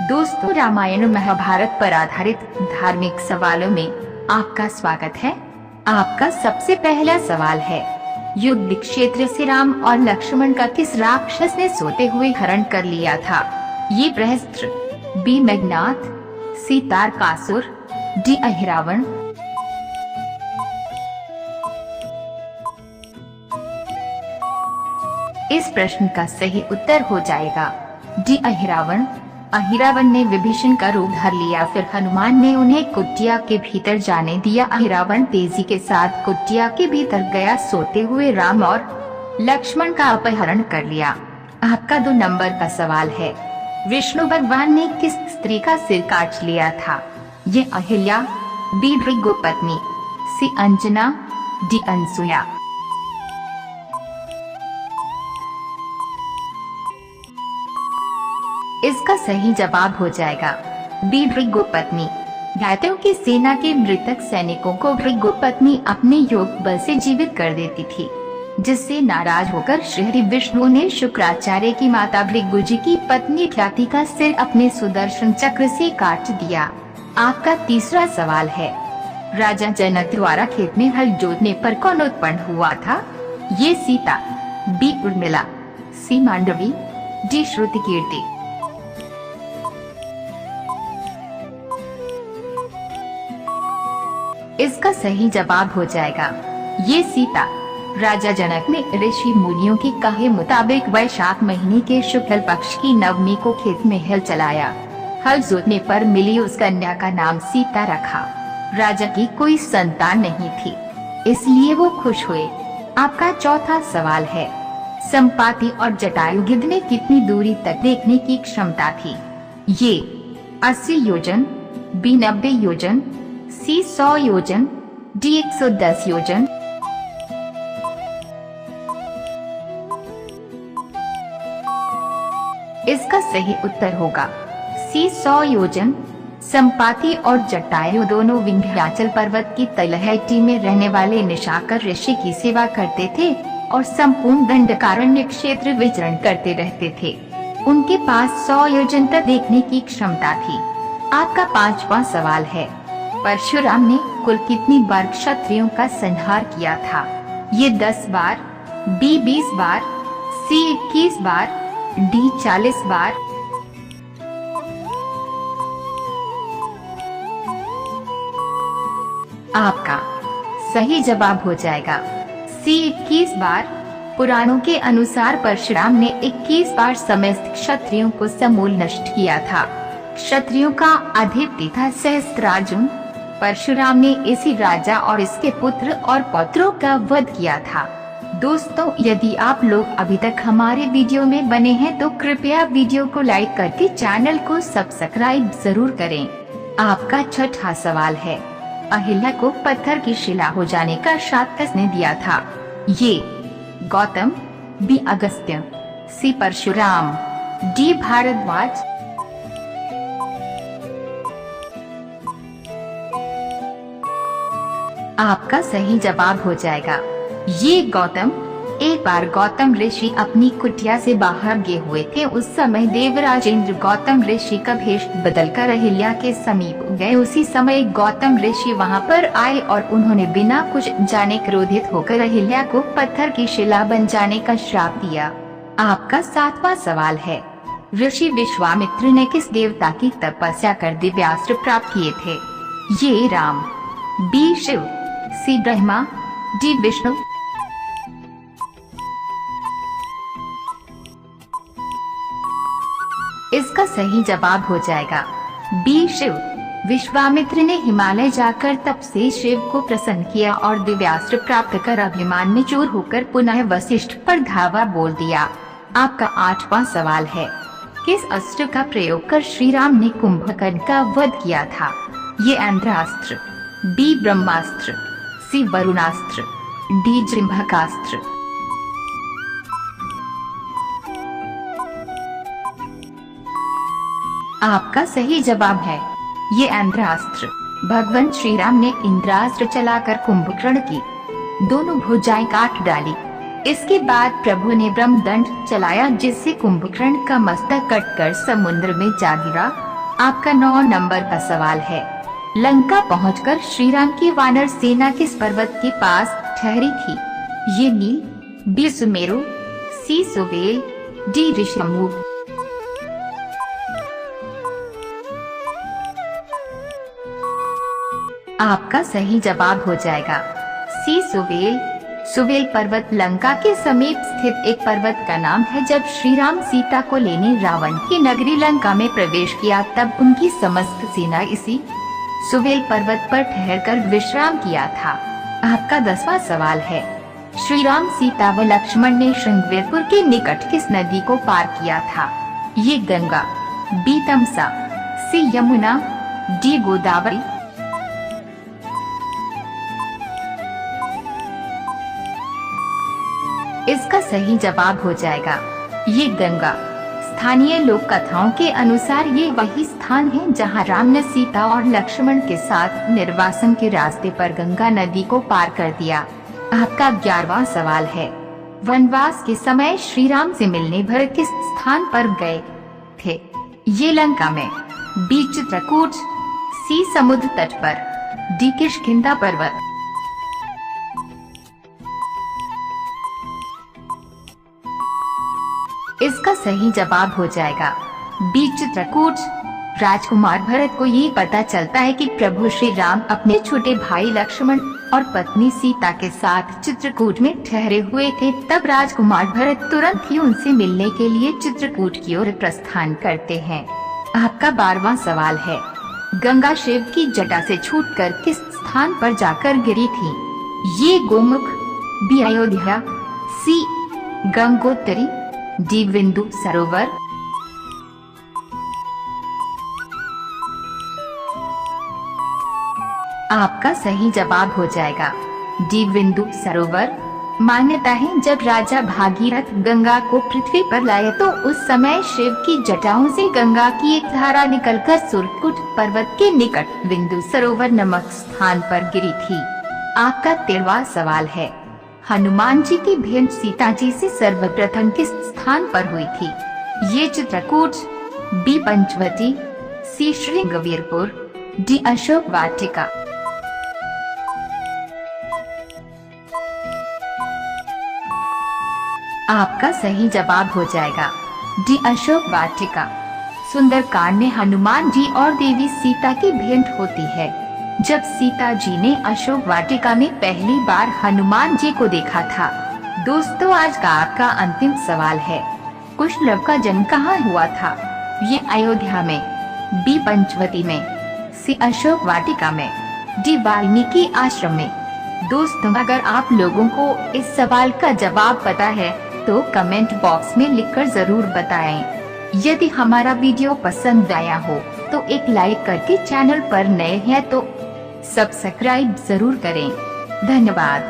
दोस्तों, रामायण महाभारत पर आधारित धार्मिक सवालों में आपका स्वागत है। आपका सबसे पहला सवाल है, युद्ध क्षेत्र से राम और लक्ष्मण का किस राक्षस ने सोते हुए हरण कर लिया था? ये बृहस्त्र, बी मेघनाथ, सी तारकासुर, डी अहिरावण। इस प्रश्न का सही उत्तर हो जाएगा डी अहिरावण। अहिरावण ने विभीषण का रूप धर लिया, फिर हनुमान ने उन्हें कुटिया के भीतर जाने दिया। अहिरावण तेजी के साथ कुटिया के भीतर गया, सोते हुए राम और लक्ष्मण का अपहरण कर लिया। आपका 2 नंबर का सवाल है, विष्णु भगवान ने किस स्त्री का सिर काट लिया था? ये अहिल्या, बी भृगुपत्नी, सी अंजना, डी अनसुया। इसका सही जवाब हो जाएगा बी भृगुपत्नी। दैत्यों की सेना के मृतक सैनिकों को भृगुपत्नी अपने योग बल से जीवित कर देती थी, जिससे नाराज होकर श्री विष्णु ने शुक्राचार्य की माता भृगु जी की पत्नी ख्याति का सिर अपने सुदर्शन चक्र से काट दिया। आपका तीसरा सवाल है, राजा जनक द्वारा खेत में हल जोतने पर कौन उत्पन्न हुआ था? ये सीता, बी उर्मिला, सी मांडवी, डी श्रुतिकीर्ति। इसका सही जवाब हो जाएगा ये सीता। राजा जनक ने ऋषि मुनियों के कहे मुताबिक वैशाख महीने के शुक्ल पक्ष की नवमी को खेत में हल चलाया। हल जोतने पर मिली उस कन्या का नाम सीता रखा। राजा की कोई संतान नहीं थी, इसलिए वो खुश हुए। आपका चौथा सवाल है, संपाति और जटायु गिद्ध ने कितनी दूरी तक देखने की क्षमता थी? ये 80 योजन, बी 90 योजन, सी 100 योजन, डी 110 योजन। इसका सही उत्तर होगा सी 100 योजन। संपाति और जटायु दोनों विंध्याचल पर्वत की तलहटी में रहने वाले निशाकर ऋषि की सेवा करते थे और संपूर्ण दंडकारण्य क्षेत्र विचरण करते रहते थे। उनके पास 100 योजन तक देखने की क्षमता थी। आपका 5वां सवाल है, परशुराम ने कुल कितनी बार क्षत्रियों का संहार किया था? ये 10 बार, बी 20 बार, सी 21 बार, डी 40 बार। आपका सही जवाब हो जाएगा सी 21 बार। पुराणों के अनुसार परशुराम ने 21 बार समस्त क्षत्रियों को समूल नष्ट किया था। क्षत्रियों का अधिपति था सहस्त्रार्जुन। परशुराम ने इसी राजा और इसके पुत्र और पौत्रों का वध किया था। दोस्तों, यदि आप लोग अभी तक हमारे वीडियो में बने हैं तो कृपया वीडियो को लाइक करके चैनल को सब्सक्राइब जरूर करें। आपका 6वां सवाल है, अहिल्या को पत्थर की शिला हो जाने का श्राप किसने दिया था? ये गौतम, बी अगस्त्य, सी परशुराम, डी भारद्वाज। आपका सही जवाब हो जाएगा ये गौतम। एक बार गौतम ऋषि अपनी कुटिया से बाहर गए हुए थे। उस समय देवराज इंद्र गौतम ऋषि का भेष बदलकर अहिल्या के समीप गए। उसी समय गौतम ऋषि वहां पर आए और उन्होंने बिना कुछ जाने क्रोधित होकर अहिल्या को पत्थर की शिला बन जाने का श्राप दिया। आपका 7वां सवाल है, ऋषि विश्वामित्र ने किस देवता की तपस्या कर दिव्यास्त्र प्राप्त किए थे? ये राम, बी शिव, सी ब्रह्मा, डी विष्णु। इसका सही जवाब हो जाएगा बी शिव। विश्वामित्र ने हिमालय जाकर तप से शिव को प्रसन्न किया और दिव्यास्त्र प्राप्त कर अभिमान में चूर होकर पुनः वशिष्ठ पर धावा बोल दिया। आपका 8वां सवाल है, किस अस्त्र का प्रयोग कर श्री राम ने कुंभकर्ण का वध किया था? ये इंद्रास्त्र, बी ब्रह्मास्त्र, सी वरुणास्त्र, डी जृंभकास्त्र। आपका सही जवाब है ये इंद्रास्त्र। भगवान श्री राम ने इंद्रास्त्र चलाकर कुंभकर्ण की दोनों भुजाएं काट डाली। इसके बाद प्रभु ने ब्रह्मदंड चलाया, जिससे कुंभकर्ण का मस्तक कटकर समुद्र में जा गिरा। आपका 9 नंबर का सवाल है, लंका पहुंचकर श्री राम की वानर सेना किस पर्वत के पास ठहरी थी? ये नील, बी सुमेरु, सी सुवेल, डी ऋषिमूक। आपका सही जवाब हो जाएगा सी सुवेल। सुवेल पर्वत लंका के समीप स्थित एक पर्वत का नाम है। जब श्री राम सीता को लेने रावण की नगरी लंका में प्रवेश किया तब उनकी समस्त सेना इसी सुवेल पर्वत पर ठहरकर विश्राम किया था। आपका 10वां सवाल है, श्री राम सीता व लक्ष्मण ने श्रृंगवीरपुर के निकट किस नदी को पार किया था? ये गंगा, बी तमसा, सी यमुना, डी गोदावरी। इसका सही जवाब हो जाएगा ये गंगा। स्थानीय लोक कथाओं के अनुसार ये वही स्थान है जहां राम ने सीता और लक्ष्मण के साथ निर्वासन के रास्ते पर गंगा नदी को पार कर दिया। आपका 11वां सवाल है, वनवास के समय श्री राम से मिलने भरत किस स्थान पर गए थे? ये लंका में, बी चित्रकूट, सी समुद्र तट पर, डी किष्किंधा पर्वत। इसका सही जवाब हो जाएगा बी चित्रकूट। राजकुमार भरत को ये पता चलता है कि प्रभु श्री राम अपने छोटे भाई लक्ष्मण और पत्नी सीता के साथ चित्रकूट में ठहरे हुए थे। तब राजकुमार भरत तुरंत ही उनसे मिलने के लिए चित्रकूट की ओर प्रस्थान करते हैं। आपका 12वां सवाल है, गंगा शिव की जटा से छूटकर किस स्थान पर जाकर गिरी थी? ये गोमुख, बी अयोध्या, सी गंगोत्री, डी बिंदु सरोवर। आपका सही जवाब हो जाएगा डी बिंदु सरोवर। मान्यता है जब राजा भागीरथ गंगा को पृथ्वी पर लाए तो उस समय शिव की जटाओं से गंगा की एक धारा निकलकर सुरकुट पर्वत के निकट बिंदु सरोवर नामक स्थान पर गिरी थी। आपका 13वां सवाल है, हनुमान जी की भेंट सीता जी से सर्वप्रथम किस स्थान पर हुई थी? ये चित्रकूट, बी पंचवटी, सी श्रृंगवीरपुर, डी अशोक वाटिका। आपका सही जवाब हो जाएगा डी अशोक वाटिका। सुंदरकांड में हनुमान जी और देवी सीता की भेंट होती है। जब सीता जी ने अशोक वाटिका में पहली बार हनुमान जी को देखा था। दोस्तों, आज का आपका अंतिम सवाल है, कुशलभ का जन्म कहाँ हुआ था? ये अयोध्या में, बी पंचवटी में, सी अशोक वाटिका में, डी वाल्मीकि आश्रम में। दोस्तों, अगर आप लोगों को इस सवाल का जवाब पता है तो कमेंट बॉक्स में लिखकर जरूर बताएं। यदि हमारा वीडियो पसंद आया हो तो एक लाइक करके चैनल पर नए हैं तो सब्सक्राइब जरूर करें। धन्यवाद।